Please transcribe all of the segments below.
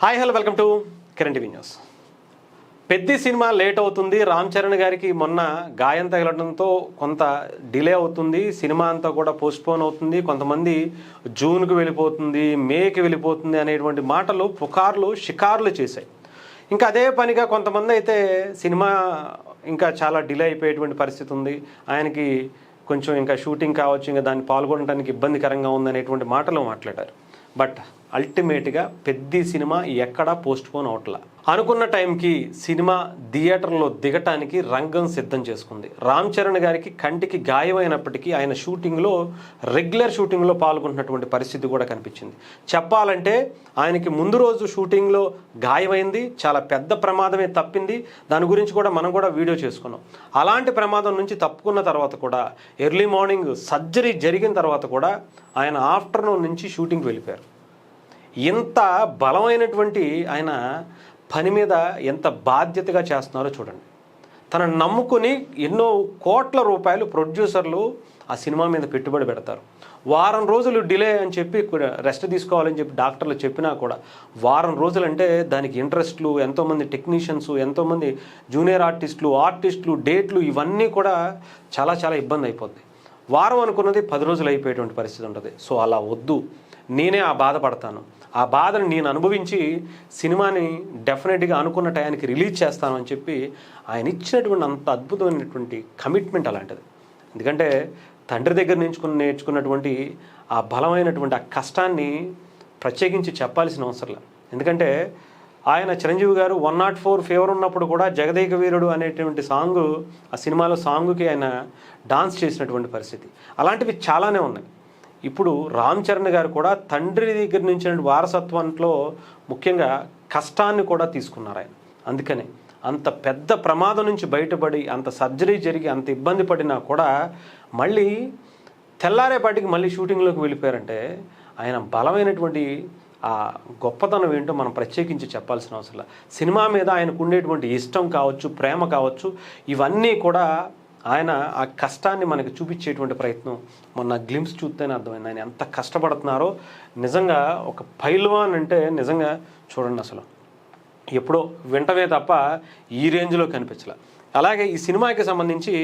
Hi hello welcome to Kiran TV news. పెద్ద cinema late అవుతుంది. రామ్ చరణ్ గారికి మొన్న గాయం తగలడంతో కొంత డిలే అవుతుంది. సినిమా అంతా కూడా పోస్ట్పోన్ అవుతుంది. కొంతమంది జూన్కి వెళ్ళిపోతుంది, మేకి వెళ్ళిపోతుంది అనేటువంటి మాటలు పుకార్లు షికార్లు చేశాయి. ఇంకా అదే పనిగా కొంతమంది అయితే సినిమా ఇంకా చాలా డిలే అయిపోయేటువంటి పరిస్థితి ఉంది, ఆయనకి కొంచెం ఇంకా షూటింగ్ కావచ్చు, ఇంకా దాన్ని పాల్గొనడానికి ఇబ్బందికరంగా ఉందనేటువంటి మాటలు మాట్లాడారు. బట్ అల్టిమేట్గా పెద్ద సినిమా ఎక్కడా పోస్ట్పోన్ అవట్లా. అనుకున్న టైంకి సినిమా థియేటర్లో దిగటానికి రంగం సిద్ధం చేసుకుంది. రామ్ చరణ్ గారికి కంటికి గాయమైనప్పటికీ ఆయన షూటింగ్లో రెగ్యులర్ షూటింగ్లో పాల్గొంటున్నటువంటి పరిస్థితి కూడా కనిపించింది. చెప్పాలంటే ఆయనకి ముందు రోజు షూటింగ్లో గాయమైంది, చాలా పెద్ద ప్రమాదమే తప్పింది. దాని గురించి కూడా మనం కూడా వీడియో చేసుకున్నాం. అలాంటి ప్రమాదం నుంచి తప్పుకున్న తర్వాత కూడా ఎర్లీ మార్నింగ్ సర్జరీ జరిగిన తర్వాత కూడా ఆయన ఆఫ్టర్నూన్ నుంచి షూటింగ్కి వెళ్ళిపోయారు. ఎంత బలమైనటువంటి ఆయన పని మీద ఎంత బాధ్యతగా చేస్తున్నారో చూడండి. తనను నమ్ముకుని ఎన్నో కోట్ల రూపాయలు ప్రొడ్యూసర్లు ఆ సినిమా మీద పెట్టుబడి పెడతారు. వారం రోజులు డిలే అని చెప్పి రెస్ట్ తీసుకోవాలని చెప్పి డాక్టర్లు చెప్పినా కూడా వారం రోజులు అంటే దానికి ఇంట్రెస్ట్లు, ఎంతోమంది టెక్నీషియన్స్, ఎంతోమంది జూనియర్ ఆర్టిస్టులు, డేట్లు ఇవన్నీ కూడా చాలా చాలా ఇబ్బంది అయిపోద్ది. వారం అనుకున్నది 10 రోజులు అయిపోయేటువంటి పరిస్థితి ఉంటుంది. సో అలా వద్దు, నేనే ఆ బాధపడతాను, ఆ బాధను నేను అనుభవించి సినిమాని డెఫినెట్గా అనుకున్న టయానికి రిలీజ్ చేస్తాను అని చెప్పి ఆయన ఇచ్చినటువంటి అంత అద్భుతమైనటువంటి కమిట్మెంట్ అలాంటిది. ఎందుకంటే తండ్రి దగ్గర నేర్చుకున్నటువంటి ఆ బలమైనటువంటి ఆ కష్టాన్ని ప్రత్యేకించి చెప్పాల్సిన అవసరం లేదు. ఎందుకంటే ఆయన చిరంజీవి గారు 104 ఫీవర్ ఉన్నప్పుడు కూడా జగదేక వీరుడు అనేటువంటి సాంగ్, ఆ సినిమాలో సాంగుకి ఆయన డాన్స్ చేసినటువంటి పరిస్థితి, అలాంటివి చాలానే ఉన్నాయి. ఇప్పుడు రామ్ చరణ్ గారు కూడా తండ్రి దగ్గర నుంచి వారసత్వంలో ముఖ్యంగా కష్టాన్ని కూడా తీసుకున్నారు ఆయన. అందుకనే అంత పెద్ద ప్రమాదం నుంచి బయటపడి అంత సర్జరీ జరిగి అంత ఇబ్బంది పడినా కూడా మళ్ళీ తెల్లారేపాటికి మళ్ళీ షూటింగ్లోకి వెళ్ళిపోయారంటే ఆయన బలమైనటువంటి ఆ గొప్పతనం ఏంటో మనం ప్రత్యేకించి చెప్పాల్సిన అవసరం లేదు. సినిమా మీద ఆయనకు ఉండేటువంటి ఇష్టం కావచ్చు, ప్రేమ కావచ్చు, ఇవన్నీ కూడా ఆయన ఆ కష్టాన్ని మనకి చూపించేటువంటి ప్రయత్నం మొన్న గ్లిమ్స్ చూస్తేనే అర్థమైంది ఆయన ఎంత కష్టపడుతున్నారో. నిజంగా ఒక పైల్వాన్ అంటే నిజంగా చూడండి, అసలు ఎప్పుడో వెంటనే తప్ప ఈ రేంజ్లో కనిపించలే. అలాగే ఈ సినిమాకి సంబంధించి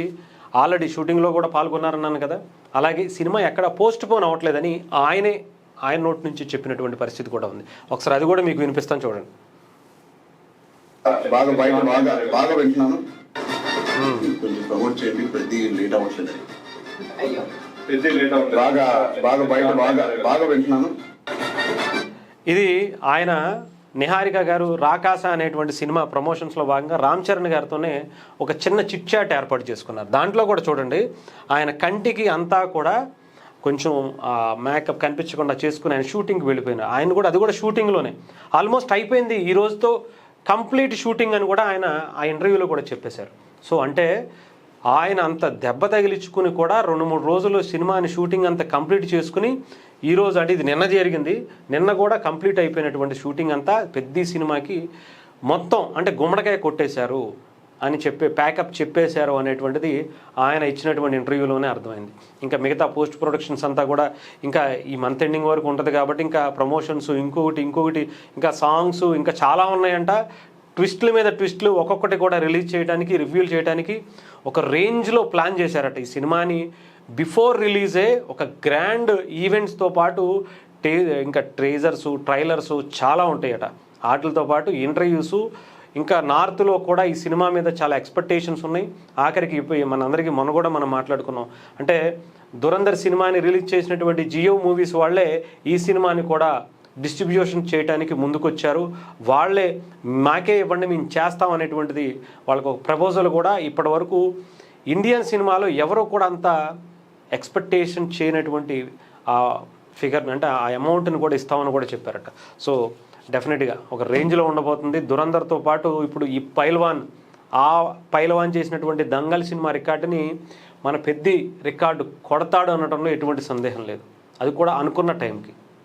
ఆల్రెడీ షూటింగ్లో కూడా పాల్గొన్నారన్నాను కదా, అలాగే సినిమా ఎక్కడ పోస్ట్ పోన్ అవ్వట్లేదని ఆయన నోటి నుంచి చెప్పినటువంటి పరిస్థితి కూడా ఉంది. ఒకసారి అది కూడా మీకు వినిపిస్తాను, చూడండి. బాగా వింటున్నాను, కొంచెం ప్రమోట్ చేయండి. ప్రతి లేట్ అవ్వట్లేదు, బాగా వింటున్నాను. ఇది ఆయన నిహారిక గారు రాకాస అనేటువంటి సినిమా ప్రమోషన్స్లో భాగంగా రామ్ చరణ్ గారితోనే ఒక చిన్న చిట్ చాట్ ఏర్పాటు చేసుకున్నారు. దాంట్లో కూడా చూడండి, ఆయన కంటికి అంతా కూడా కొంచెం మేకప్ కనిపించకుండా చేసుకుని ఆయన షూటింగ్కి వెళ్ళిపోయినారు. ఆయన కూడా అది కూడా షూటింగ్లోనే ఆల్మోస్ట్ అయిపోయింది, ఈ రోజుతో కంప్లీట్ షూటింగ్ అని కూడా ఆయన ఆ ఇంటర్వ్యూలో కూడా చెప్పేశారు. సో అంటే ఆయన అంత దెబ్బ తగిలించుకుని కూడా 2-3 రోజులు సినిమాని షూటింగ్ అంతా కంప్లీట్ చేసుకుని ఈరోజు అంటే ఇది నిన్న జరిగింది, నిన్న కూడా కంప్లీట్ అయిపోయినటువంటి షూటింగ్ అంతా పెద్ద సినిమాకి మొత్తం అంటే గుమ్మడికాయ కొట్టేశారు అని ప్యాకప్ చెప్పేశారు అనేటువంటిది ఆయన ఇచ్చినటువంటి ఇంటర్వ్యూలోనే అర్థమైంది. ఇంకా మిగతా పోస్ట్ ప్రొడక్షన్స్ అంతా కూడా ఇంకా ఈ మంత్ ఎండింగ్ వరకు ఉంటుంది కాబట్టి ఇంకా ప్రమోషన్స్ ఇంకొకటి ఇంకా సాంగ్స్ ఇంకా చాలా ఉన్నాయంట. ట్విస్ట్ల మీద ట్విస్ట్లు ఒక్కొక్కటి కూడా రిలీజ్ చేయడానికి, రివ్యూలు చేయడానికి ఒక రేంజ్లో ప్లాన్ చేశారట. ఈ సినిమాని బిఫోర్ రిలీజే ఒక గ్రాండ్ ఈవెంట్స్తో పాటు ఇంకా ట్రైలర్సు చాలా ఉంటాయట. వాటితో పాటు ఇంటర్వ్యూసు, ఇంకా నార్త్లో కూడా ఈ సినిమా మీద చాలా ఎక్స్పెక్టేషన్స్ ఉన్నాయి. ఆఖరికి మనందరికీ మొన్న కూడా మనం మాట్లాడుకున్నాం, అంటే దురంధర్ సినిమాని రిలీజ్ చేసినటువంటి జియో మూవీస్ వాళ్ళే ఈ సినిమాని కూడా డిస్ట్రిబ్యూషన్ చేయడానికి ముందుకొచ్చారు. వాళ్ళే మాకే ఇవ్వండి, మేము చేస్తాం అనేటువంటిది వాళ్ళకు ఒక ప్రపోజల్ కూడా ఇప్పటి వరకు ఇండియన్ సినిమాలో ఎవరో కూడా అంత ఎక్స్పెక్టేషన్ చేయనటువంటి ఆ ఫిగర్ని అంటే ఆ అమౌంట్ని కూడా ఇస్తామని కూడా చెప్పారట. సో డెఫినెట్గా ఒక రేంజ్లో ఉండబోతుంది. దురంధర్తో పాటు ఇప్పుడు ఈ పైల్వాన్ చేసినటువంటి దంగల్ సినిమా రికార్డుని మన పెద్ద రికార్డు కొడతాడు అనడంలో ఎటువంటి సందేహం లేదు. అది కూడా అనుకున్న టైంకి.